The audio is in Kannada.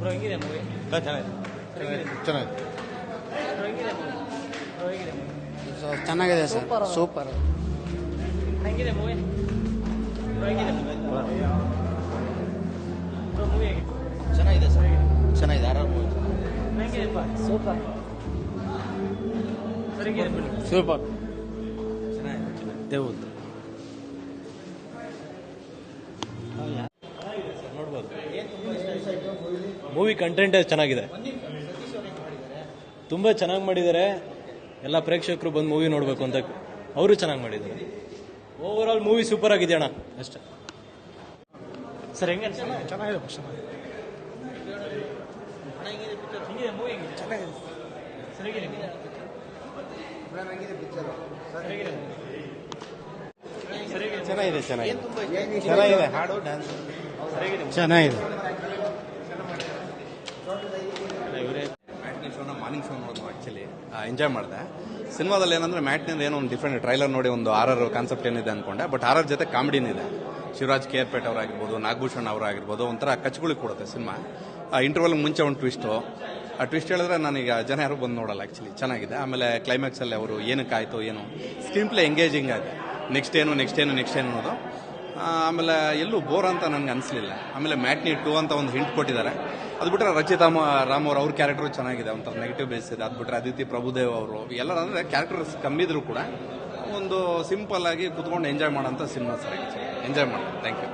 ಬ್ರೋ ಹೆಂಗಿದೆ ಮೂವಿ? ಚೆನ್ನಾಗಿದೆ ಸರ್, ಸೂಪರ್. ಹೆಂಗಿದೆ ಮೂವಿ? ಹೆಂಗಿದೆ ಮೂವಿ? ಚೆನ್ನಾಗಿದೆ ಸರ್, ಚೆನ್ನಾಗಿದೆ. ಆರಾಮ ಮೂವಿ ಹೆಂಗಿದೆಪ್ಪ? ಸೂಪರ್. ಸೂಪರ್. ದೇವ್ದು ನೋಡ್ಬೋದು. ಮೂವಿ ಕಂಟೆಂಟ್ ಚೆನ್ನಾಗಿದೆ, ತುಂಬ ಚೆನ್ನಾಗಿ ಮಾಡಿದ್ದಾರೆ. ಎಲ್ಲ ಪ್ರೇಕ್ಷಕರು ಬಂದು ಮೂವಿ ನೋಡಬೇಕು ಅಂತ ಅವರು ಚೆನ್ನಾಗಿ ಮಾಡಿದ್ದಾರೆ. ಓವರ್ ಆಲ್ ಮೂವಿ ಸೂಪರ್ ಆಗಿದೆ ಅಣ್ಣ, ಅಷ್ಟೇ. ಸರ್ ಹೆಂಗೆ ಚೆನ್ನಾಗಿದೆ. ಹೆಂಗಿದೆ ಮೂವಿ? ಹೆಂಗಿದೆ? ಚೆನ್ನಾಗಿದೆ. ಸರ್ ಹೇಗಿದೆ? ಚೆನ್ನಾಗಿದೆ. ಚೆನ್ನಾಗಿದೆ ಹಾಡು, ಡ್ಯಾನ್ಸ್ ಚೆನ್ನಾಗಿದೆ. ಮ್ಯಾಟ್ನಿ ಶೋನ ಮಾರ್ನಿಂಗ್ ಶೋ ನೋಡೋದು ಆ್ಯಕ್ಚುಲಿ ಎಂಜಾಯ್ ಮಾಡಿದೆ. ಸಿನಿಮಾದಲ್ಲಿ ಏನಂದ್ರೆ ಮ್ಯಾಟ್ನಿಂದ ಏನೋ ಒಂದು ಡಿಫ್ರೆಂಟ್ ಟ್ರೈಲರ್ ನೋಡಿ ಒಂದು ಆರರ್ ಕಾನ್ಸೆಪ್ಟ್ ಏನಿದೆ ಅನ್ಕೊಂಡೆ, ಬಟ್ ಆರರ್ ಜೊತೆ ಕಾಮಿಡಿನಿದೆ. ಶಿವರಾಜ್ ಕೇರ್ಪೇಟ್ ಅವರಾಗಿರ್ಬೋದು, ನಾಗಭೂಷಣ್ ಅವರಾಗಿರ್ಬೋದು, ಒಂಥರ ಕಚ್ಗಳಿಗೆ ಕೊಡುತ್ತೆ ಸಿನಿಮಾ. ಇಂಟರ್ವಲ್ ಮುಂಚೆ ಒಂದು ಟ್ವಿಸ್ಟು, ಆ ಟ್ವಿಸ್ಟ್ ಹೇಳಿದ್ರೆ ನಾನೀಗ ಜನ ಯಾರು ಬಂದು ನೋಡಲ್ಲ. ಆ್ಯಕ್ಚುಲಿ ಚೆನ್ನಾಗಿದೆ. ಆಮೇಲೆ ಕ್ಲೈಮ್ಯಾಕ್ಸಲ್ಲಿ ಅವರು ಏನಕ್ಕಾಯ್ತು ಏನು ಸ್ಕ್ರೀನ್ ಪ್ಲೇ ಎಂಗೇಜಿಂಗ್ ಆಗಿದೆ. ನೆಕ್ಸ್ಟ್ ಏನು ಅನ್ನೋದು. ಆಮೇಲೆ ಎಲ್ಲೂ ಬೋರ್ ಅಂತ ನನಗೆ ಅನಿಸ್ಲಿಲ್ಲ. ಆಮೇಲೆ ಮ್ಯಾಟ್ನಿ 2 ಅಂತ ಒಂದು ಹಿಂಟ್ ಕೊಟ್ಟಿದ್ದಾರೆ. ಅದು ಬಿಟ್ಟರೆ ರಚಿತಾ ರಾಮ್ ಅವ್ರ ಕ್ಯಾರೆಕ್ಟರ್ ಚೆನ್ನಾಗಿದೆ, ಒಂಥರ ನೆಗೆಟಿವ್ ಬೇಸ್ ಇದೆ. ಅದು ಬಿಟ್ಟರೆ ಅದಿತಿ ಪ್ರಭುದೇವ್ ಅವರು ಎಲ್ಲರೂ ಅಂದರೆ ಕ್ಯಾರೆಕ್ಟರ್ಸ್ ಕಮ್ಮಿ ಇದ್ರು ಕೂಡ ಒಂದು ಸಿಂಪಲ್ ಆಗಿ ಕುತ್ಕೊಂಡು ಎಂಜಾಯ್ ಮಾಡೋಂಥ ಸಿನಿಮಾ ಸರ್. ಎಂಜಾಯ್ ಮಾಡಿ. Thank you.